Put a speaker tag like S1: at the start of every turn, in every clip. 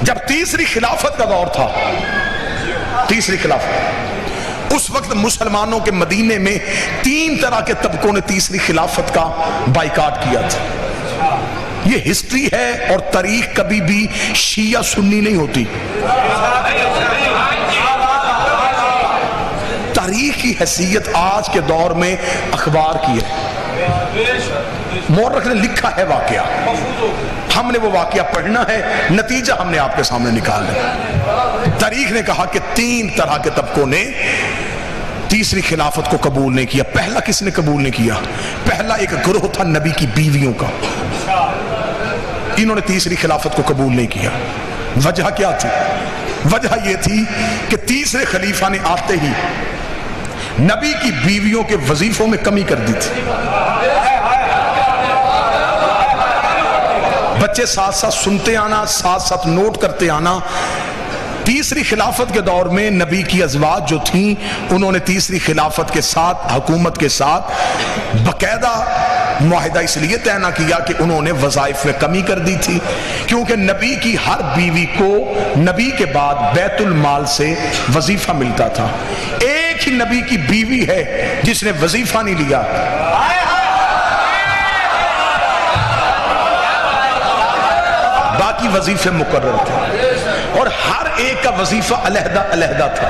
S1: جب تیسری خلافت کا دور تھا، تیسری خلافت، اس وقت مسلمانوں کے مدینے میں 3 طرح کے طبقوں نے تیسری خلافت کا بائیکاٹ کیا تھا۔ یہ ہسٹری ہے اور تاریخ کبھی بھی شیعہ سنی نہیں ہوتی، تاریخ کی حیثیت آج کے دور میں اخبار کی ہے۔ مورخ نے لکھا ہے واقعہ، ہم نے وہ واقعہ پڑھنا ہے، نتیجہ ہم نے آپ کے سامنے نکالنا۔ تاریخ نے کہا کہ 3 طرح کے طبقوں نے تیسری خلافت کو قبول نہیں کیا۔ پہلا کس نے قبول نہیں کیا؟ پہلا ایک گروہ تھا نبی کی بیویوں کا، انہوں نے تیسری خلافت کو قبول نہیں کیا۔ وجہ کیا تھی؟ وجہ یہ تھی کہ تیسرے خلیفہ نے آتے ہی نبی کی بیویوں کے وظیفوں میں کمی کر دی تھی۔ بچے ساتھ ساتھ سنتے آنا، ساتھ ساتھ نوٹ کرتے آنا۔ تیسری خلافت کے دور میں نبی کی ازواج جو تھیں، انہوں نے تیسری خلافت کے ساتھ، حکومت کے ساتھ باقاعدہ معاہدہ اس لیے طے نہ کیا کہ انہوں نے وظائف میں کمی کر دی تھی، کیونکہ نبی کی ہر بیوی کو نبی کے بعد بیت المال سے وظیفہ ملتا تھا۔ ایک ہی نبی کی بیوی ہے جس نے وظیفہ نہیں لیا، باقی وظیفے مقرر تھے اور ہر ایک کا وظیفہ علیحدہ علیحدہ تھا۔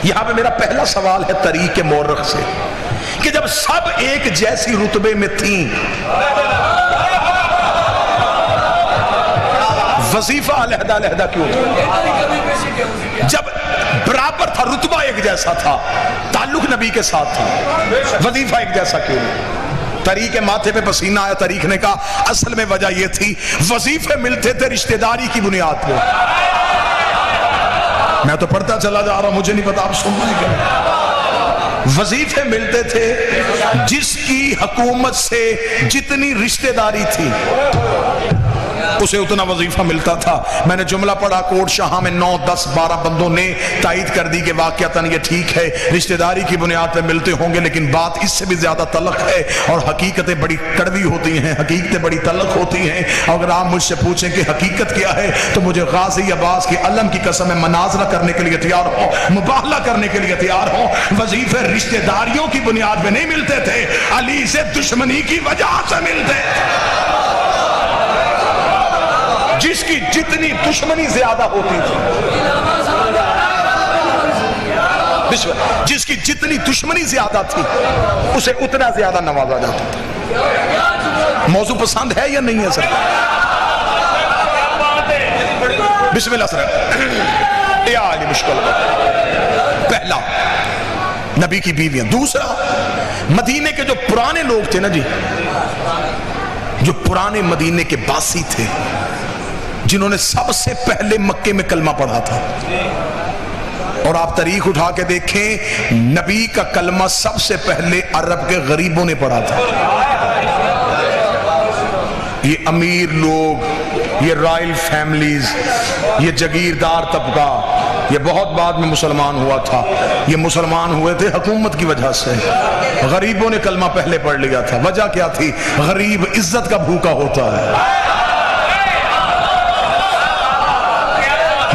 S1: یہاں پہ میرا پہلا سوال ہے تاریخ کے مورخ سے کہ جب سب ایک جیسی رتبے میں تھیں، وظیفہ علیحدہ علیحدہ کیوں تھا؟ جب برابر تھا، رتبہ ایک جیسا تھا، تعلق نبی کے ساتھ تھا، وظیفہ ایک جیسا کیوں نہیں؟ تاریخ کے ماتھے پہ پسینہ آیا۔ تاریخ نے کہا اصل میں وجہ یہ تھی وظیفے ملتے تھے رشتہ داری کی بنیاد پہ۔ میں تو پڑھتا چلا جا رہا ہوں، مجھے نہیں پتا آپ سن رہے کیا۔ وظیفے ملتے تھے جس کی حکومت سے جتنی رشتہ داری تھی اسے اتنا وظیفہ ملتا تھا۔ میں نے جملہ پڑھا کوٹ شاہ میں 9 10 12 بندوں نے تائید کر دی کہ واقعتاً یہ ٹھیک ہے، رشتہ داری کی بنیاد پہ ملتے ہوں گے، لیکن بات اس سے بھی زیادہ تلخ ہے اور حقیقتیں بڑی کڑوی ہوتی ہیں، حقیقتیں بڑی تلخ ہوتی ہیں۔ اگر آپ مجھ سے پوچھیں کہ حقیقت کیا ہے تو مجھے غازی عباس کے علم کی قسم میں مناظرہ کرنے کے لیے تیار ہوں، مباہلہ کرنے کے لیے تیار ہوں۔ وظیفے رشتہ داریوں کی بنیاد پہ نہیں ملتے تھے، علی سے دشمنی کی وجہ سے ملتے تھے۔ جس کی جتنی دشمنی زیادہ ہوتی تھی، جس کی جتنی دشمنی زیادہ تھی اسے اتنا زیادہ نوازا جاتا تھا۔ موضوع پسند ہے یا نہیں ہے سر؟ بسم اللہ سر۔ یہ عالی مشکل ہے۔ پہلا نبی کی بیویاں، دوسرا مدینے کے جو پرانے لوگ تھے نا جی، جو پرانے مدینے کے باسی تھے، جنہوں نے سب سے پہلے مکے میں کلمہ پڑھا تھا۔ اور آپ تاریخ اٹھا کے دیکھیں، نبی کا کلمہ سب سے پہلے عرب کے غریبوں نے پڑھا تھا۔ یہ امیر لوگ، یہ رائل فیملیز، یہ جگیردار طبقہ، یہ بہت بعد میں مسلمان ہوا تھا۔ یہ مسلمان ہوئے تھے حکومت کی وجہ سے، غریبوں نے کلمہ پہلے پڑھ لیا تھا۔ وجہ کیا تھی؟ غریب عزت کا بھوکا ہوتا ہے،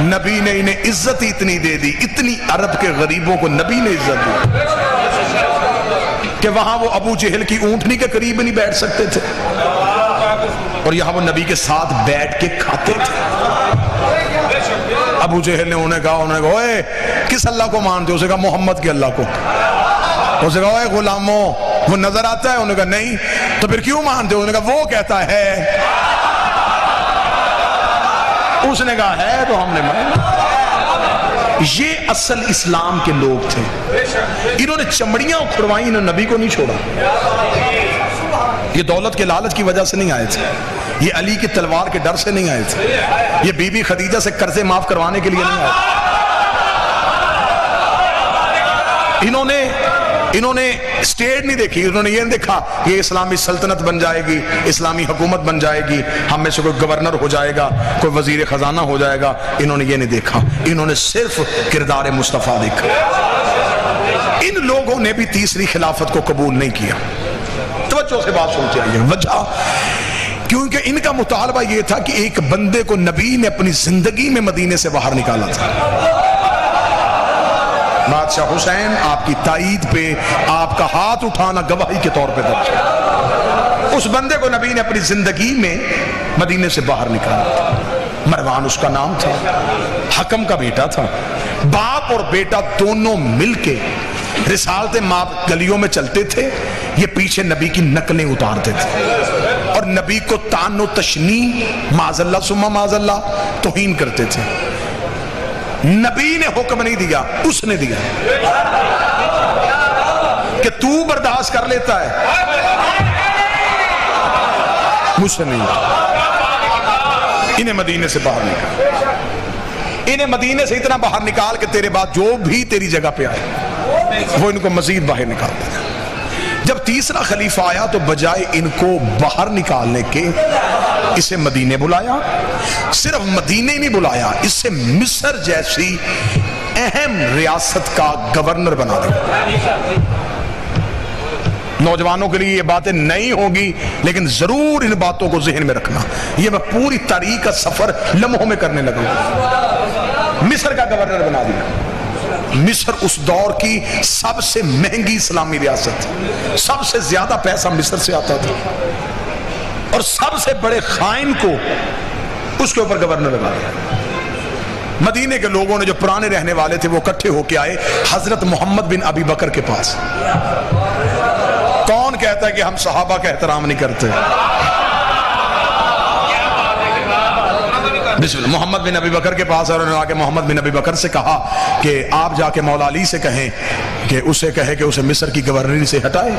S1: نبی نے انہیں عزت اتنی دے دی، اتنی عرب کے غریبوں کو نبی نے عزت دی کہ وہاں وہ ابو جہل کی اونٹنی کے قریب نہیں بیٹھ سکتے تھے اور یہاں وہ نبی کے ساتھ بیٹھ کے کھاتے تھے۔ ابو جہل نے انہیں کہا اوے کس اللہ کو مانتے ہو؟ اسے کہا محمد کے اللہ کو۔ اسے کہا اوے غلاموں وہ نظر آتا ہے؟ انہوں نے کہا نہیں۔ تو پھر کیوں مانتے ہو؟ انہوں نے کہا وہ کہتا ہے۔ اس نے کہا ہے تو ہم نے مانا۔ یہ اصل اسلام کے لوگ تھے، انہوں نے چمڑیاں اکھڑوائیں، انہوں نے نبی کو نہیں چھوڑا۔ یہ دولت کے لالچ کی وجہ سے نہیں آئے تھے، یہ علی کی تلوار کے ڈر سے نہیں آئے تھے، یہ بی بی خدیجہ سے قرضے معاف کروانے کے لیے نہیں آئے تھے۔ انہوں نے سٹیٹ نہیں دیکھی، انہوں نے یہ نہیں دیکھا کہ اسلامی سلطنت بن جائے گی، اسلامی حکومت بن جائے گی، ہم میں سے کوئی گورنر ہو جائے گا، کوئی وزیر خزانہ ہو جائے گا، انہوں نے یہ نہیں دیکھا۔ انہوں نے صرف کردار مصطفیٰ دیکھا۔ ان لوگوں نے بھی تیسری خلافت کو قبول نہیں کیا۔ توجہ سے بات سنتے آئیے۔ وجہ کیونکہ ان کا مطالبہ یہ تھا کہ ایک بندے کو نبی نے اپنی زندگی میں مدینے سے باہر نکالا تھا. بادشاہ حسین آپ کی تائید پہ آپ کا ہاتھ اٹھانا گواہی کے طور پہ درج ہے. اس بندے کو نبی نے اپنی زندگی میں مدینے سے باہر نکالا تھا. مروان اس کا نام تھا, حکم کا بیٹا تھا. باپ اور بیٹا دونوں مل کے رسالت ماپ گلیوں میں چلتے تھے, یہ پیچھے نبی کی نقلیں اتارتے تھے اور نبی کو طعن و تشنیع معاذ اللہ ثم معاذ اللہ توہین کرتے تھے. نبی نے حکم نہیں دیا, اس نے دیا کہ تو برداشت کر لیتا ہے, مجھ سے نہیں. انہیں مدینے سے باہر نکال, انہیں مدینے سے اتنا باہر نکال کہ تیرے بعد جو بھی تیری جگہ پہ آئے وہ ان کو مزید باہر نکالتا تھا. جب تیسرا خلیفہ آیا تو بجائے ان کو باہر نکالنے کے اسے مدینے بلایا. صرف مدینے نہیں بلایا, اس سے مصر جیسی اہم ریاست کا گورنر بنا دیا. نوجوانوں کے لیے یہ باتیں نہیں ہوگی لیکن ضرور ان باتوں کو ذہن میں رکھنا. یہ میں پوری تاریخ کا سفر لمحوں میں کرنے لگا. مصر کا گورنر بنا دیا. مصر اس دور کی سب سے مہنگی اسلامی ریاست, سب سے زیادہ پیسہ مصر سے آتا تھا اور سب سے بڑے خائن کو اس کے اوپر گورنر لگا دیا. مدینے کے لوگوں نے جو پرانے رہنے والے تھے وہ اکٹھے ہو کے آئے حضرت محمد بن ابی بکر کے پاس. کون کہتا ہے کہ ہم صحابہ کا احترام نہیں کرتے؟ بسم اللہ. محمد بن ابی بکر کے پاس اور انہوں نے آ کے محمد بن ابی بکر سے کہا کہ آپ جا کے مولا علی سے کہیں کہ اسے کہے کہ اسے مصر کی گورنری سے ہٹائے.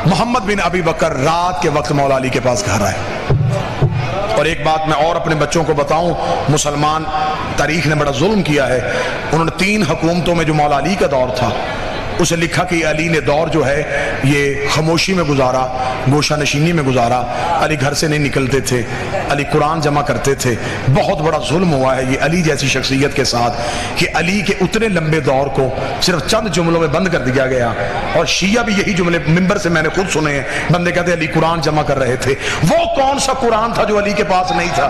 S1: محمد بن ابی بکر رات کے وقت مولا علی کے پاس گھر آئے. اور ایک بات میں اور اپنے بچوں کو بتاؤں, مسلمان تاریخ نے بڑا ظلم کیا ہے. انہوں نے 3 حکومتوں میں جو مولا علی کا دور تھا اسے لکھا کہ علی نے دور جو ہے یہ خاموشی میں گزارا, گوشہ نشینی میں گزارا. علی گھر سے نہیں نکلتے تھے, علی قرآن جمع کرتے تھے. بہت بڑا ظلم ہوا ہے یہ علی جیسی شخصیت کے ساتھ کہ علی کے اتنے لمبے دور کو صرف چند جملوں میں بند کر دیا گیا. اور شیعہ بھی یہی جملے ممبر سے میں نے خود سنے ہیں, بندے کہتے علی قرآن جمع کر رہے تھے. وہ کون سا قرآن تھا جو علی کے پاس نہیں تھا؟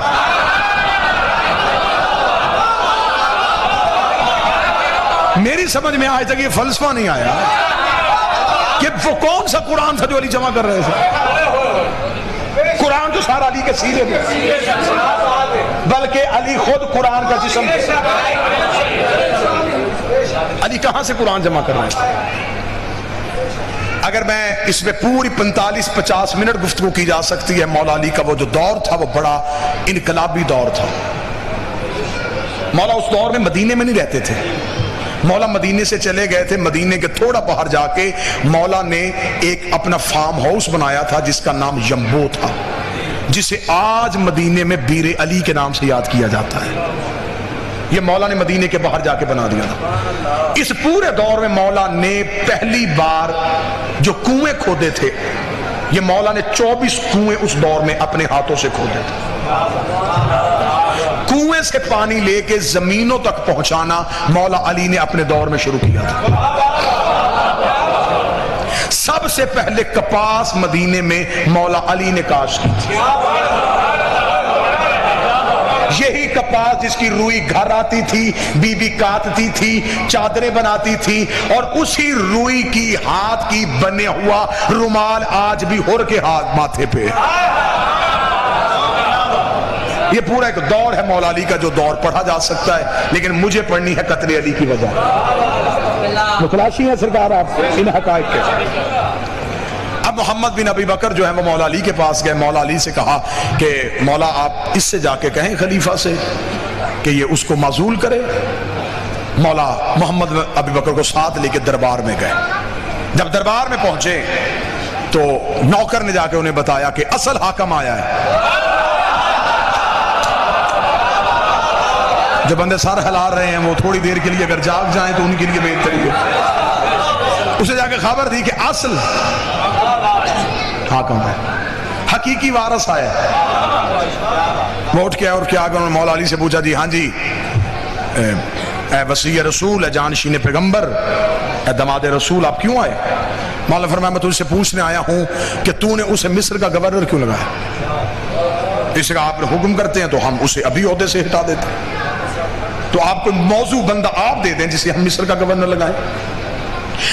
S1: میری سمجھ میں آج تک یہ فلسفہ نہیں آیا کہ وہ کون سا قرآن تھا جو علی جمع کر رہے تھے. قرآن تو سارا علی کے سینے میں, بلکہ علی خود قرآن کا جسم تھا. علی کہاں سے قرآن جمع کر رہے تھے؟ اگر میں اس میں پوری 45-50 منٹ گفتگو کی جا سکتی ہے. مولا علی کا وہ جو دور تھا وہ بڑا انقلابی دور تھا. مولا اس دور میں مدینے میں نہیں رہتے تھے, مولا مدینے سے چلے گئے تھے. مدینے کے تھوڑا باہر جا کے مولا نے ایک اپنا فارم ہاؤس بنایا تھا جس کا نام یمبو تھا, جسے آج مدینے میں بیر علی کے نام سے یاد کیا جاتا ہے. یہ مولا نے مدینے کے باہر جا کے بنا دیا تھا. اس پورے دور میں مولا نے پہلی بار جو کنویں کھودے تھے, یہ مولا نے 24 کنویں اس دور میں اپنے ہاتھوں سے کھودے تھے. کنویں سے پانی لے کے زمینوں تک پہنچانا مولا علی نے اپنے دور میں شروع کیا تھا. سب سے پہلے کپاس مدینے میں مولا علی نے کاشت کی تھی. یہی کپاس جس کی روئی گھر آتی تھی, بی بی کاٹتی تھی, چادریں بناتی تھی, اور اسی روئی کی ہاتھ کی بنے ہوا رومال آج بھی ہور کے ہاتھ ماتھے پہ. یہ پورا ایک دور ہے مولا علی کا جو دور پڑھا جا سکتا ہے, لیکن مجھے پڑھنی ہے قتل علی کی وجہ. متلاشی ہیں سرکار آپ ان حقائق کے. اب محمد بن ابی بکر جو ہے وہ مولا علی کے پاس گئے. مولا علی سے کہا کہ مولا آپ اس سے جا کے کہیں خلیفہ سے کہ یہ اس کو معزول کرے. مولا محمد بن ابی بکر کو ساتھ لے کے دربار میں گئے. جب دربار میں پہنچے تو نوکر نے جا کے انہیں بتایا کہ اصل حاکم آیا ہے. جو بندے سر ہلا رہے ہیں وہ تھوڑی دیر کے لیے اگر جاگ جائیں تو ان کے لیے بہتری ہے. اسے جا کے خبر دی کہ اصل حاکم ہے, حقیقی وارث آیا. وہ اٹھ کے اور کیا انہوں نے مولا علی سے پوچھا, جی ہاں جی اے وصی رسول, اے جانشین پیغمبر, اے دماد رسول, آپ کیوں آئے؟ مولا فرمایا میں تجھ سے پوچھنے آیا ہوں کہ تو نے اسے مصر کا گورنر کیوں لگایا. اس کا آپ حکم کرتے ہیں تو ہم اسے ابھی عہدے سے ہٹا دیتے ہیں۔ تو آپ کو موضوع بندہ آپ دے دیں جسے ہم مصر کا گورنر لگائیں۔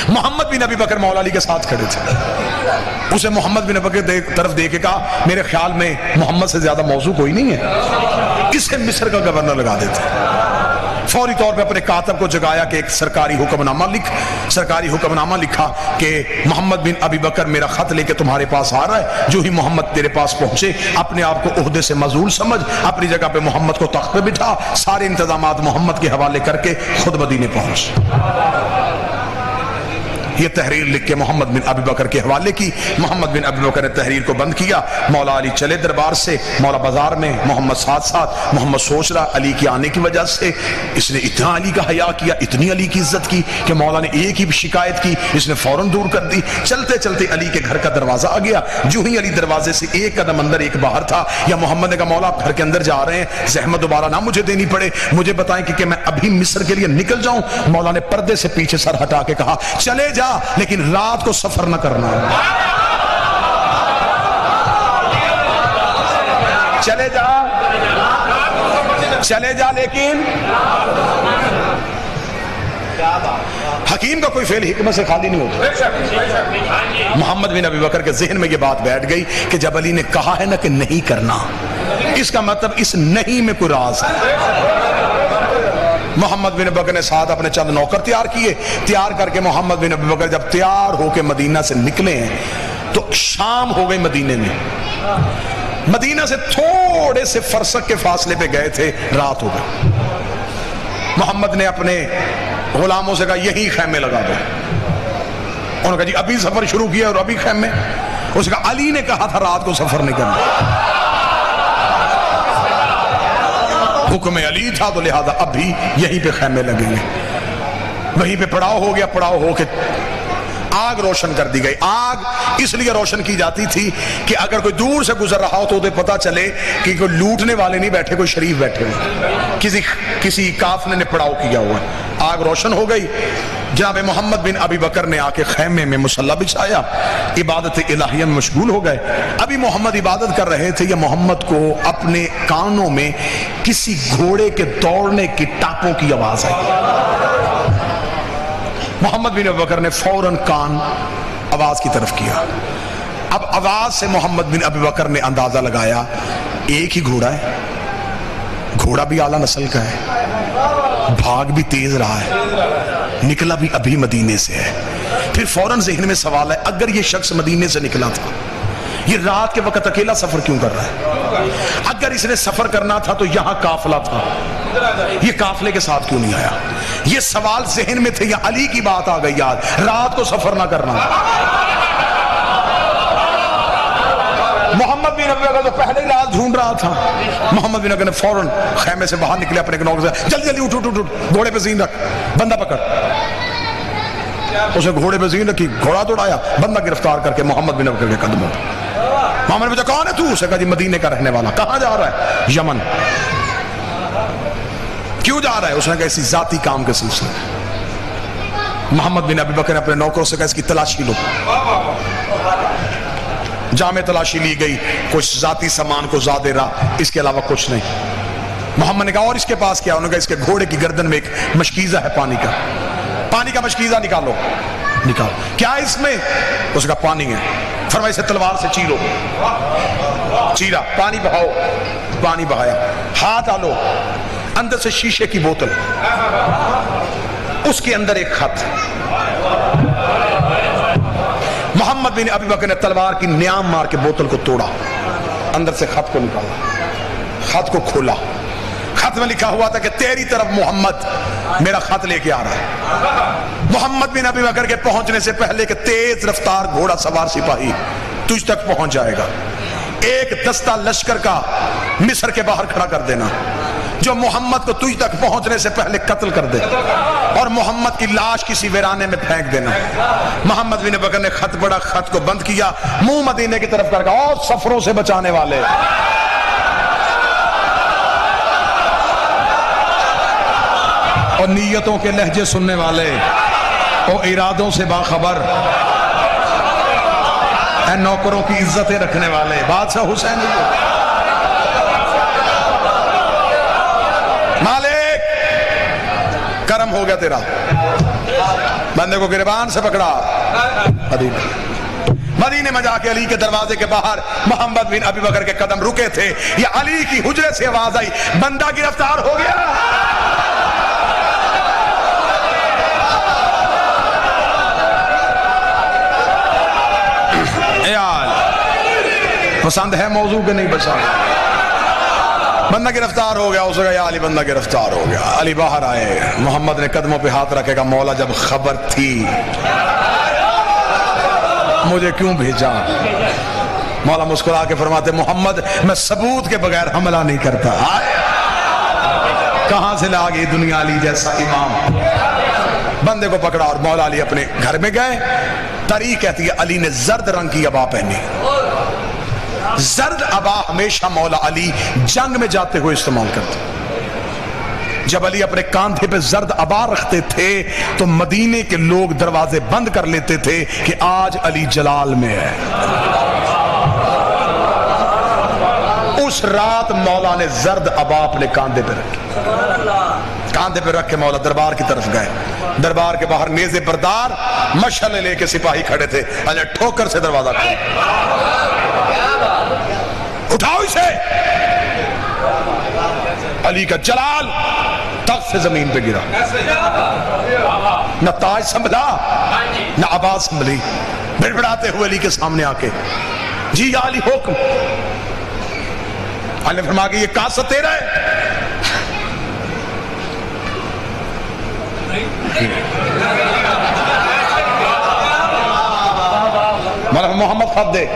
S1: محمد بن ابی بکر مولا علی کے ساتھ کھڑے تھے، اسے محمد بن ابی بکر طرف دیکھ کے کہا میرے خیال میں محمد سے زیادہ موضوع کوئی نہیں ہے، اسے مصر کا گورنر لگا دیتے۔ فوری طور پہ اپنے کاتب کو جگایا کہ ایک سرکاری حکم نامہ لکھا کہ محمد بن ابی بکر میرا خط لے کے تمہارے پاس آ رہا ہے، جو ہی محمد تیرے پاس پہنچے اپنے آپ کو عہدے سے معزول سمجھ، اپنی جگہ پہ محمد کو تخت پہ بٹھا، سارے انتظامات محمد کے حوالے کر کے خود مدینے پہنچ۔ یہ تحریر لکھ کے محمد بن ابی بکر کے حوالے کی۔ محمد بن ابی بکر نے تحریر کو بند کیا، مولا علی چلے دربار سے، مولا بازار میں، محمد ساتھ محمد سوچ رہا علی کے آنے کی وجہ سے اس نے اتنا علی کا حیا کیا، اتنی علی کی عزت کی کہ مولا نے ایک ہی شکایت کی، اس نے فوراً دور کر دی۔ چلتے چلتے علی کے گھر کا دروازہ آ گیا، جو ہی علی دروازے سے ایک قدم اندر ایک باہر تھا، یا محمد نے کہا مولا آپ گھر کے اندر جا رہے ہیں، زحمت دوبارہ نہ مجھے دینی پڑے، مجھے بتائیں کہ میں ابھی مصر کے لیے نکل جاؤں؟ مولا نے پردے سے پیچھے سر ہٹا کے کہا چلے جا، لیکن رات کو سفر نہ کرنا، چلے جا لیکن حکیم کا کوئی فعل حکمت سے خالی نہیں ہوتا۔ محمد بن ابی بکر کے ذہن میں یہ بات بیٹھ گئی کہ جب علی نے کہا ہے نا کہ نہیں کرنا، اس کا مطلب اس نہیں میں کوئی راز ہے۔ محمد بن ابی بکر نے ساتھ اپنے چند نوکر تیار کر کے محمد بن ابی بکر جب تیار ہو کے مدینہ سے نکلے ہیں تو شام ہو گئی مدینے میں، مدینہ سے تھوڑے سے فرسخ کے فاصلے پہ گئے تھے، رات ہو گئی۔ محمد نے اپنے غلاموں سے کہا یہی خیمے لگا دو، انہوں نے کہا جی ابھی سفر شروع کیا اور ابھی خیمے؟ اس نے کہا علی نے کہا تھا رات کو سفر نہیں کرنا، حکم علی تھا تو لہذا ابھی یہیں پہ خیمے لگیں گے۔ وہیں پہ پڑاؤ ہو گیا، پڑاؤ ہو کے آگ روشن کر دی گئی۔ آگ اس لیے روشن کی جاتی تھی کہ اگر کوئی دور سے گزر رہا ہو تو اسے پتا چلے کہ کوئی لوٹنے والے نہیں بیٹھے، کوئی شریف بیٹھے ہوئے، کسی کافلے نے پڑاؤ کیا ہوا۔ آگ روشن ہو گئی، جناب محمد بن ابی بکر نے آ کے خیمے میں مصلی بچھایا، عبادت الہیہ میں مشغول ہو گئے۔ ابھی محمد عبادت کر رہے تھے، یہ محمد کو اپنے کانوں میں کسی گھوڑے کے دوڑنے کی ٹاپوں کی آواز آئی۔ محمد بن ابی بکر نے فوراً کان آواز کی طرف کیا۔ اب آواز سے محمد بن ابی بکر نے اندازہ لگایا ایک ہی گھوڑا ہے، گھوڑا بھی اعلیٰ نسل کا ہے، بھاگ بھی تیز رہا ہے، نکلا بھی ابھی مدینے سے ہے۔ پھر فوراً ذہن میں سوال ہے اگر یہ شخص مدینے سے نکلا تھا، یہ رات کے وقت اکیلا سفر کیوں کر رہا ہے؟ اگر اس نے سفر کرنا تھا تو یہاں قافلہ تھا، یہ قافلے کے ساتھ کیوں نہیں آیا؟ یہ سوال ذہن میں تھے، یا علی کی بات آ گئی یاد، رات کو سفر نہ کرنا۔ محمد بن ابی بکر تو پہلے ہی راز ڈھونڈ رہا تھا۔ محمد بن ابی نے فوراً خیمے سے باہر نکلے، اپنے نوکر سے جلدی جلدی اٹھ، گھوڑے پہ زین رکھ، بندہ پکڑ۔ اسے گھوڑے پہ زین رکھی، گھوڑا دوڑایا، بندہ گرفتار کر کے محمد بن ابی بکر کے قدموں پہ۔ محمد نے پوچھا کون ہے تو؟ اسے کہا جی مدینے کا رہنے والا۔ کہاں جا رہا ہے؟ یمن۔ کیوں جا رہا ہے؟ اس نے کہا اسی ذاتی کام کے سلسلے۔ محمد بن ابی بکر نے اپنے نوکروں سے کہا اس کی تلاشی لو۔ جامع تلاشی لی گئی، کچھ ذاتی سامان کو زیادہ رہا، اس کے علاوہ کچھ نہیں۔ محمد نے کہا اور اس کے پاس کیا؟ انہوں نے کہا اس کے گھوڑے کی گردن میں ایک مشکیزہ ہے پانی کا مشکیزہ نکالو۔ کیا اس میں؟ اس کا پانی ہے۔ فرمایا اسے تلوار سے چیرو۔ چیرا، پانی بہاؤ، پانی بہایا، ہاتھ ڈالو، اندر سے شیشے کی بوتل، اس کے اندر ایک خط۔ محمد بن ابی بکر نے تلوار کی نیام مار کے بوتل کو توڑا، اندر سے خط کو نکالا، خط کو کھولا۔ خط میں لکھا ہوا تھا کہ تیری طرف محمد میرا خط لے کے آ رہا ہے۔ محمد بن ابی بکر کے پہنچنے سے پہلے کہ تیز رفتار گھوڑا سوار سپاہی تجھ تک پہنچ جائے گا، ایک دستہ لشکر کا مصر کے باہر کھڑا کر دینا جو محمد کو تجھ تک پہنچنے سے پہلے قتل کر دے، اور محمد کی لاش کسی ویرانے میں پھینک دینا۔ محمد بن ابی بکر نے خط پڑھا، خط کو بند کیا، منہ مدینے کی طرف کر کے اور سفروں سے بچانے والے، اور نیتوں کے لہجے سننے والے، اور ارادوں سے باخبر، اے نوکروں کی عزتیں رکھنے والے، بادشاہ حسین گرم ہو گیا تیرا، بندے کو گریبان سے پکڑا، مدینے میں جا کے علی کے دروازے کے باہر محمد بن ابی بکر کے قدم رکے تھے، یہ علی کی حجرے سے آواز آئی، بندہ گرفتار ہو گیا۔ پسند ہے موضوع کے نہیں بچا، بندہ گرفتار ہو گیا، اس نے کہا یا علی بندہ گرفتار ہو گیا۔ علی باہر آئے، محمد نے قدموں پہ ہاتھ رکھے گا، مولا جب خبر تھی مجھے کیوں بھیجا؟ مولا مسکرا کے فرماتے محمد میں ثبوت کے بغیر حملہ نہیں کرتا۔ کہاں سے لا گئی دنیا علی جیسا امام؟ بندے کو پکڑا اور مولا علی اپنے گھر میں گئے۔ تاریخ کہتی ہے علی نے زرد رنگ کی عبا پہنی، زرد عبا ہمیشہ مولا علی جنگ میں جاتے ہوئے استعمال کرتے۔ جب علی اپنے کاندھے پہ زرد عبا رکھتے تھے تو مدینے کے لوگ دروازے بند کر لیتے تھے کہ آج علی جلال میں ہے۔ اس رات مولا نے زرد عبا اپنے کاندھے پہ رکھی، کاندھے پہ رکھ کے مولا دربار کی طرف گئے۔ دربار کے باہر نیزے بردار مشعلیں لے کے سپاہی کھڑے تھے، علی ٹھوکر سے دروازہ کھولا، اٹھاؤ اسے۔ علی کا جلال تخت سے زمین پہ گرا، نہ تاج سنبھلا نہ عبا سنبھلی، بڑبڑاتے ہوئے علی کے سامنے آ کے جی یا علی حکم۔ علی نے فرمایا کہ یہ کاسہ تیرا ہے؟ مولانا محمد خط دے،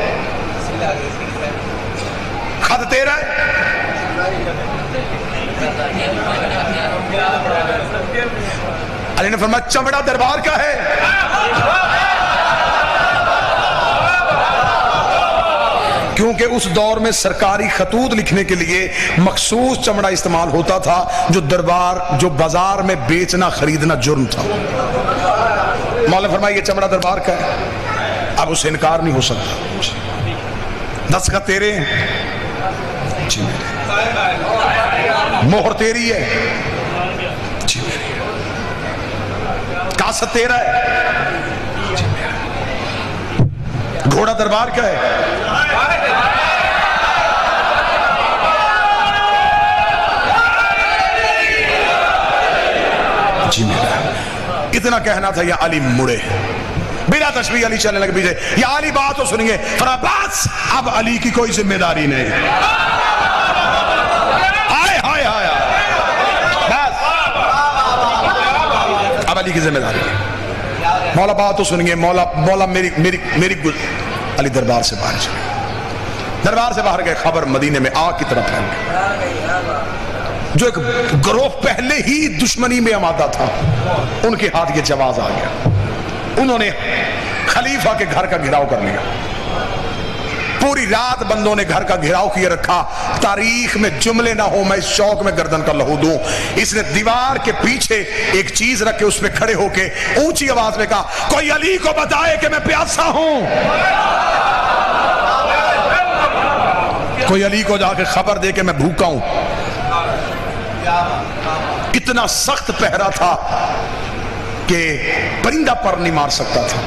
S1: خط تیرا ہے؟ علی نے فرمایا چمڑا دربار کا ہے۔ کیونکہ اس دور میں سرکاری خطوط لکھنے کے لیے مخصوص چمڑا استعمال ہوتا تھا جو بازار میں بیچنا خریدنا جرم تھا۔ مولا نے فرمایا یہ چمڑا دربار کا ہے، اب اسے انکار نہیں ہو سکتا۔ دستخط تیرے ہیں؟ جی مہر تیری ہے؟ جی کاسہ تیرا ہے؟ جی گھوڑا دربار کا ہے؟ جی میرا۔ اتنا کہنا تھا یا علی مڑے، بلا تشبیہ علی چلنے لگے پیچھے، یا علی بات تو سنیں گے، فرمایا بس اب علی کی کوئی ذمہ داری نہیں، ہائے ہائے ہائے بس اب علی کی ذمہ داری نہیں۔ مولا بات تو سنیں گے، مولا میری علی دربار سے باہر چلے، دربار سے باہر گئے، خبر مدینے میں آگ کی طرف پھیل گئی۔ جو ایک گروہ پہلے ہی دشمنی میں آمادہ تھا ان کے ہاتھ یہ جواز آ گیا، انہوں نے خلیفہ کے گھر کا گھراؤ کر لیا، پوری رات بندوں نے گھر کا گھراؤ کیے رکھا۔ تاریخ میں جملے نہ ہو، میں اس شوق میں گردن کا لہو دوں، اس نے دیوار کے پیچھے ایک چیز رکھ کے اس پہ کھڑے ہو کے اونچی آواز میں کہا کوئی علی کو بتائے کہ میں پیاسا ہوں، کوئی علی کو جا کے خبر دے کہ میں بھوکا ہوں۔ اتنا سخت پہرا تھا کہ پرندہ پر نہیں مار سکتا تھا،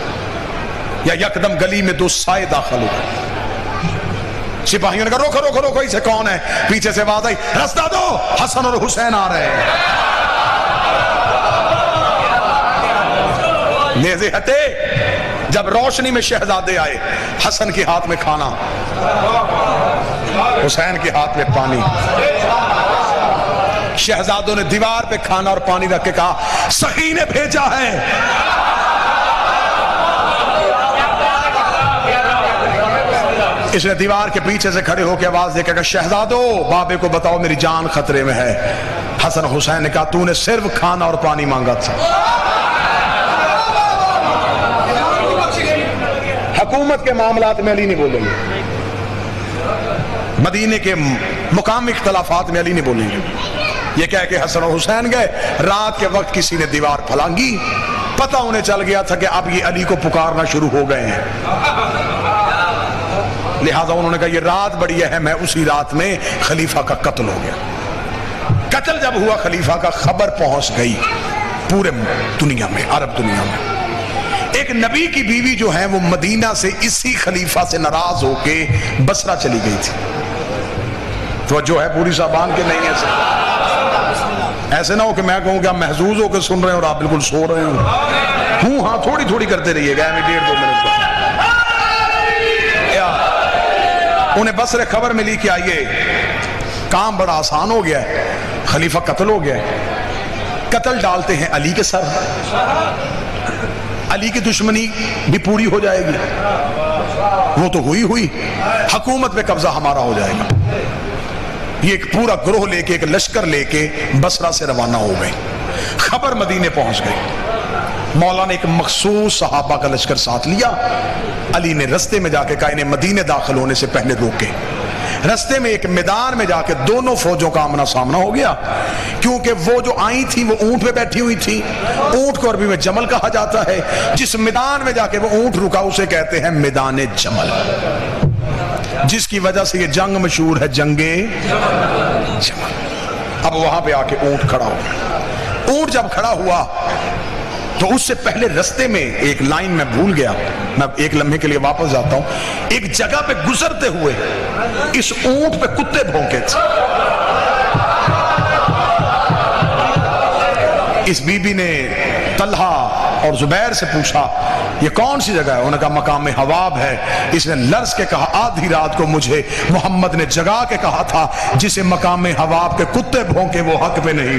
S1: یا یکدم گلی میں دو سائے داخل ہو گئے۔ سپاہیوں نے کہا روکو روکو روکو، اسے کون ہے؟ پیچھے سے آواز آئی رستہ دو، حسن اور حسین آ رہے ہیں۔ نیزے ہٹے، جب روشنی میں شہزادے آئے، حسن کے ہاتھ میں کھانا، حسین کے ہاتھ میں پانی۔ شہزادوں نے دیوار پہ کھانا اور پانی رکھ کے کہا سخی نے بھیجا ہے۔ اس نے دیوار کے پیچھے سے کھڑے ہو کے آواز دے کے کہا شہزادو بابے کو بتاؤ میری جان خطرے میں ہے۔ حسن حسین نے کہا تو نے صرف کھانا اور پانی مانگا تھا۔ حکومت کے معاملات میں علی نہیں بولیں گے، مدینے کے مقامی اختلافات میں علی نہیں بولیں گے۔ یہ کہہ کہ حسن و حسین گئے، رات کے وقت کسی نے دیوار پھلانگی، پتہ انہیں چل گیا تھا کہ اب یہ علی کو پکارنا شروع ہو گئے ہیں، لہٰذا انہوں نے کہا یہ رات بڑی اہم ہے۔ اسی رات میں خلیفہ کا قتل ہو گیا۔ قتل جب ہوا خلیفہ کا خبر پہنچ گئی، پورے دنیا میں، عرب دنیا میں۔ ایک نبی کی بیوی جو ہے وہ مدینہ سے اسی خلیفہ سے ناراض ہو کے بصرہ چلی گئی تھی۔ تو جو ہے پوری صاحبان کے نہیں ایسے نہ ہو کہ میں کہوں کہ آپ محظوظ ہو کے سن رہے ہیں اور آپ بالکل سو رہے ہوں ہاں تھوڑی تھوڑی کرتے رہیے گا، 1.5-2 منٹ کا۔ انہیں بصرے خبر ملی کہ آئیے کام بڑا آسان ہو گیا ہے، خلیفہ قتل ہو گیا ہے، قتل ڈالتے ہیں علی کے سر، علی کی دشمنی بھی پوری ہو جائے گی، وہ تو ہوئی حکومت پہ قبضہ ہمارا ہو جائے گا۔ یہ ایک پورا گروہ لے کے، ایک لشکر لے کے بصرہ سے روانہ ہو گئے، خبر مدینے پہنچ گئی۔ مولا نے ایک مخصوص صحابہ کا لشکر ساتھ لیا، علی نے رستے میں جا کے کہا انہیں مدینے داخل ہونے سے پہلے روکے۔ رستے میں ایک میدان میں جا کے دونوں فوجوں کا آمنا سامنا ہو گیا، کیونکہ وہ جو آئی تھی وہ اونٹ پہ بیٹھی ہوئی تھی، اونٹ کو عربی میں جمل کہا جاتا ہے، جس میدان میں جا کے وہ اونٹ رکا اسے کہتے ہیں میدان جمل، جس کی وجہ سے یہ جنگ مشہور ہے، جنگ جمل۔ اب وہاں پہ آ کے اونٹ کھڑا ہو گیا، اونٹ جب کھڑا ہوا تو اس سے پہلے رستے میں ایک لائن میں بھول گیا، میں ایک لمحے کے لیے واپس جاتا ہوں، ایک جگہ پہ گزرتے ہوئے اس اونٹ پہ کتے بھونکے تھے۔ اس بی بی نے طلحہ اور زبیر سے پوچھا یہ کون سی جگہ ہے؟ انہوں نے کہا مقام حواب ہے۔ اس نے لرز کے کہا آدھی رات کو مجھے محمد نے جگا کے کہا تھا جسے مقام حواب کے کتے بھونکے وہ حق پہ نہیں۔